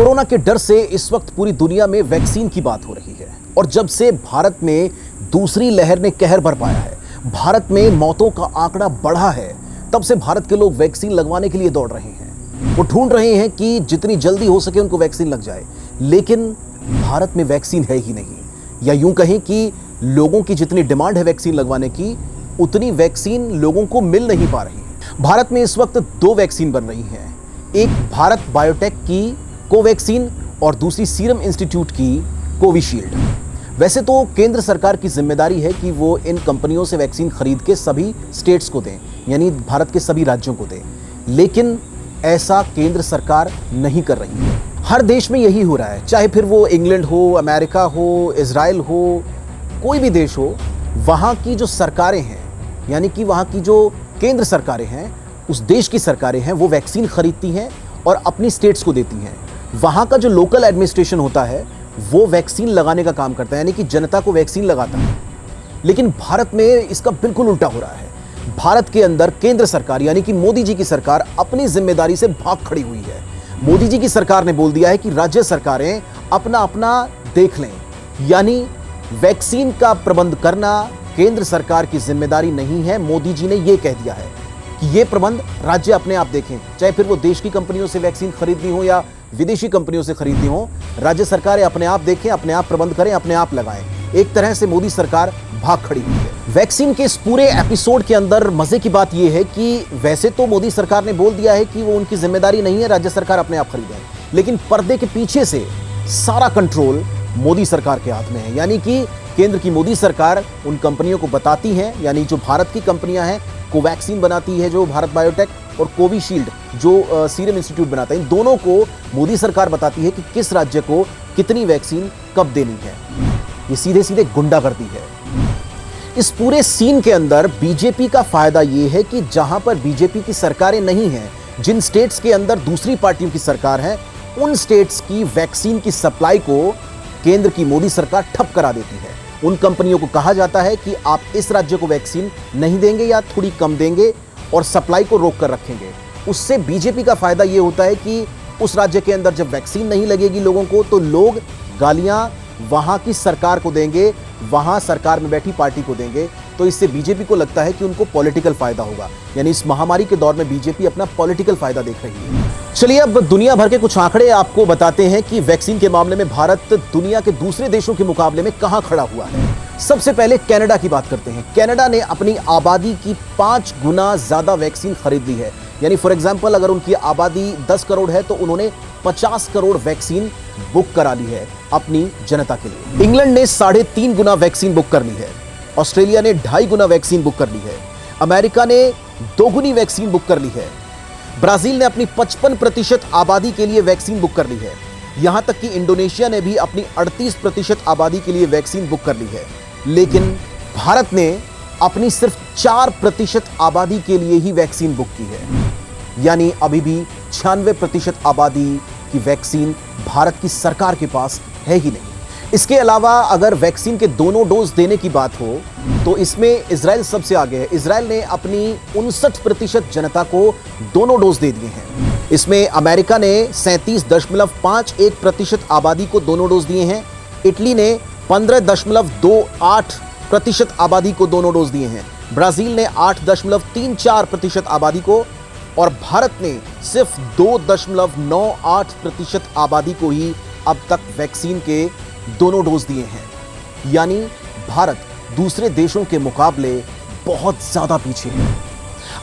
Corona के डर से इस वक्त पूरी दुनिया में वैक्सीन की बात हो रही है और जब से भारत में दूसरी लहर ने कहर बरपाया है, भारत में मौतों का आंकड़ा बढ़ा है, तब से भारत के लोग वैक्सीन लगवाने के लिए दौड़ रहे हैं। वो ढूंढ रहे हैं कि जितनी जल्दी हो सके उनको वैक्सीन लग जाए, लेकिन भारत में वैक्सीन है ही नहीं, या यूं कहें कि लोगों की जितनी डिमांड है वैक्सीन लगवाने की, उतनी वैक्सीन लोगों को मिल नहीं पा रही। भारत में इस वक्त 2 वैक्सीन बन रही हैं, एक भारत बायोटेक की कोवैक्सीन और दूसरी सीरम इंस्टीट्यूट की कोविशील्ड। वैसे तो केंद्र सरकार की जिम्मेदारी है कि वो इन कंपनियों से वैक्सीन खरीद के सभी स्टेट्स को दें, यानी भारत के सभी राज्यों को दें, लेकिन ऐसा केंद्र सरकार नहीं कर रही है। हर देश में यही हो रहा है, चाहे फिर वो इंग्लैंड हो, अमेरिका हो, इजराइल हो, कोई भी देश हो, वहाँ की जो सरकारें हैं, यानी कि वहाँ की जो केंद्र सरकारें हैं, उस देश की सरकारें हैं, वो वैक्सीन खरीदती हैं और अपनी स्टेट्स को देती हैं। वहाँ का जो लोकल एडमिनिस्ट्रेशन होता है वो वैक्सीन लगाने का काम करता है, यानी कि जनता को वैक्सीन लगाता है। लेकिन भारत में इसका बिल्कुल उल्टा हो रहा है। भारत के अंदर केंद्र सरकार यानी कि मोदी जी की सरकार अपनी जिम्मेदारी से भाग खड़ी हुई है। मोदी जी की सरकार ने बोल दिया है कि राज्य सरकारें अपना अपना देख लें, यानी वैक्सीन का प्रबंध करना केंद्र सरकार की जिम्मेदारी नहीं है। मोदी जी ने यह कह दिया है कि ये प्रबंध राज्य अपने आप देखें, चाहे फिर वो देश की कंपनियों से वैक्सीन खरीदनी हो या विदेशी कंपनियों से खरीदनी हो, राज्य सरकारें अपने आप देखें, अपने आप प्रबंध करें, अपने आप लगाएं। एक तरह से मोदी सरकार भाग खड़ी हुई है। वैक्सीन के इस पूरे एपिसोड के अंदर मजे की बात यह है कि वैसे तो मोदी सरकार ने बोल दिया है कि वो उनकी जिम्मेदारी नहीं है, राज्य सरकार अपने आप खरीदें, लेकिन पर्दे के पीछे से सारा कंट्रोल मोदी सरकार के हाथ में है। यानी कि केंद्र की मोदी सरकार उन कंपनियों को बताती है, यानी जो भारत की कंपनियां हैं, कोवैक्सीन बनाती है जो भारत बायोटेक, और कोविशील्ड जो सीरम इंस्टीट्यूट बनाता है, इन दोनों को मोदी सरकार बताती है कि किस राज्य को कितनी वैक्सीन कब देनी है। ये सीधे सीधे गुंडागर्दी है। इस पूरे सीन के अंदर बीजेपी का फायदा ये है कि जहां पर बीजेपी की सरकारें नहीं हैं, जिन स्टेट्स के अंदर दूसरी पार्टियों की सरकार है, उन स्टेट्स की वैक्सीन की सप्लाई को केंद्र की मोदी सरकार ठप करा देती है। उन कंपनियों को कहा जाता है कि आप इस राज्य को वैक्सीन नहीं देंगे या थोड़ी कम देंगे और सप्लाई को रोक कर रखेंगे। उससे बीजेपी का फायदा यह होता है कि उस राज्य के अंदर जब वैक्सीन नहीं लगेगी लोगों को, तो लोग गालियां वहां की सरकार को देंगे, वहां सरकार में बैठी पार्टी को देंगे। तो इससे बीजेपी को लगता है कि उनको पॉलिटिकल फायदा होगा, यानी इस महामारी के दौर में बीजेपी अपना पॉलिटिकल फायदा देख रही है। चलिए अब दुनिया भर के कुछ आंकड़े आपको बताते हैं कि वैक्सीन के मामले में भारत दुनिया के दूसरे देशों के मुकाबले में कहां खड़ा हुआ है। सबसे पहले कनाडा की बात करते हैं। कनाडा ने अपनी आबादी की 5 गुना ज्यादा वैक्सीन खरीद ली है। यानी फॉर एग्जांपल अगर उनकी आबादी 10 करोड़ है तो उन्होंने 50 करोड़ वैक्सीन बुक करा ली है अपनी जनता के लिए। इंग्लैंड ने 3.5 गुना वैक्सीन बुक कर ली है। ऑस्ट्रेलिया ने 2.5 गुना वैक्सीन बुक कर ली है। अमेरिका ने 2 गुनी वैक्सीन बुक कर ली है। ब्राजील ने अपनी 55% आबादी के लिए वैक्सीन बुक कर ली है। यहां तक कि इंडोनेशिया ने भी अपनी 38% आबादी के लिए वैक्सीन बुक कर ली है। लेकिन भारत ने अपनी सिर्फ 4% आबादी के लिए ही वैक्सीन बुक की है। यानी अभी भी 96% आबादी की वैक्सीन भारत की सरकार के पास है ही नहीं। इसके अलावा अगर वैक्सीन के दोनों डोज देने की बात हो तो इसमें इजराइल सबसे आगे है। इजराइल ने अपनी 59% जनता को दोनों डोज दे दिए हैं। इसमें अमेरिका ने 37.51% आबादी को दोनों डोज दिए हैं। इटली ने 15.28% आबादी को दोनों डोज दिए हैं। ब्राजील ने 8.34% आबादी को, और भारत ने सिर्फ 2.98% आबादी को ही अब तक वैक्सीन के दोनों डोज दिए हैं। यानी भारत दूसरे देशों के मुकाबले बहुत ज्यादा पीछे है।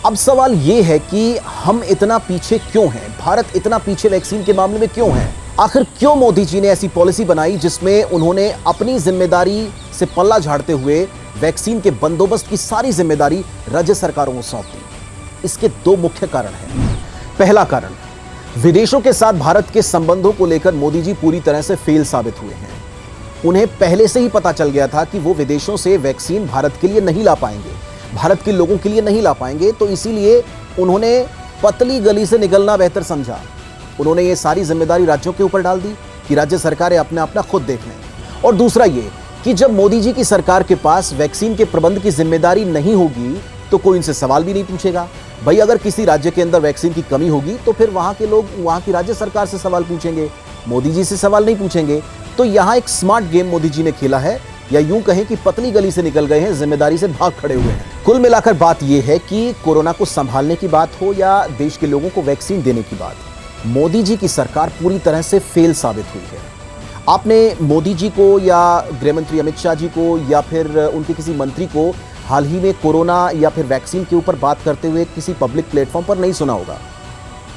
अब सवाल यह है कि हम इतना पीछे क्यों हैं? भारत इतना पीछे वैक्सीन के मामले में क्यों है? आखिर क्यों मोदी जी ने ऐसी पॉलिसी बनाई जिसमें उन्होंने अपनी जिम्मेदारी से पल्ला झाड़ते हुए वैक्सीन के बंदोबस्त की सारी जिम्मेदारी राज्य सरकारों को सौंप दी? इसके 2 मुख्य कारण हैं। पहला कारण, विदेशों के साथ भारत के संबंधों को लेकर मोदी जी पूरी तरह से फेल साबित हुए हैं। उन्हें पहले से ही पता चल गया था कि वो विदेशों से वैक्सीन भारत के लिए नहीं ला पाएंगे, भारत के लोगों के लिए नहीं ला पाएंगे, तो इसीलिए उन्होंने पतली गली से निकलना बेहतर समझा। उन्होंने ये सारी जिम्मेदारी राज्यों के ऊपर डाल दी कि राज्य सरकारें अपना अपना खुद देख लें। और दूसरा ये कि जब मोदी जी की सरकार के पास वैक्सीन के प्रबंध की जिम्मेदारी नहीं होगी तो कोई इनसे सवाल भी नहीं पूछेगा। भाई अगर किसी राज्य के अंदर वैक्सीन की कमी होगी तो फिर वहां के लोग वहां की राज्य सरकार से सवाल पूछेंगे मोदी जी से सवाल नहीं पूछेंगे। तो यहां एक स्मार्ट गेम मोदी जी ने खेला है, या यूं कहें कि पतली गली से निकल गए हैं, जिम्मेदारी से भाग खड़े हुए हैं। कुल मिलाकर बात यह है कि कोरोना को संभालने की बात हो या देश के लोगों को वैक्सीन देने की बात, मोदी जी की सरकार पूरी तरह से फेल साबित हुई है। आपने मोदी जी को या गृह मंत्री अमित शाह जी को या फिर उनके किसी मंत्री को हाल ही में कोरोना या फिर वैक्सीन के ऊपर बात करते हुए किसी पब्लिक प्लेटफॉर्म पर नहीं सुना होगा,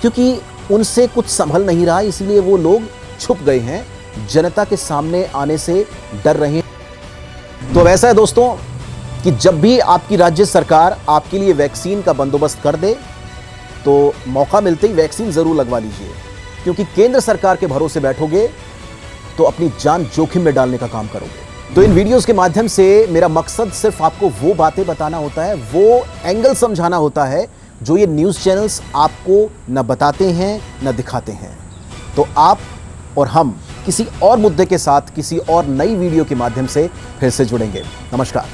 क्योंकि उनसे कुछ संभल नहीं रहा, इसलिए वो लोग छुप गए हैं, जनता के सामने आने से डर रहे हैं। तो अब ऐसा है दोस्तों कि जब भी आपकी राज्य सरकार आपके लिए वैक्सीन का बंदोबस्त कर दे तो मौका मिलते ही वैक्सीन जरूर लगवा लीजिए, क्योंकि केंद्र सरकार के भरोसे बैठोगे तो अपनी जान जोखिम में डालने का काम करोगे। तो इन वीडियोस के माध्यम से मेरा मकसद सिर्फ आपको वो बातें बताना होता है, वो एंगल समझाना होता है जो ये न्यूज़ चैनल्स आपको न बताते हैं न दिखाते हैं। तो आप और हम किसी और मुद्दे के साथ किसी और नई वीडियो के माध्यम से फिर से जुड़ेंगे। नमस्कार।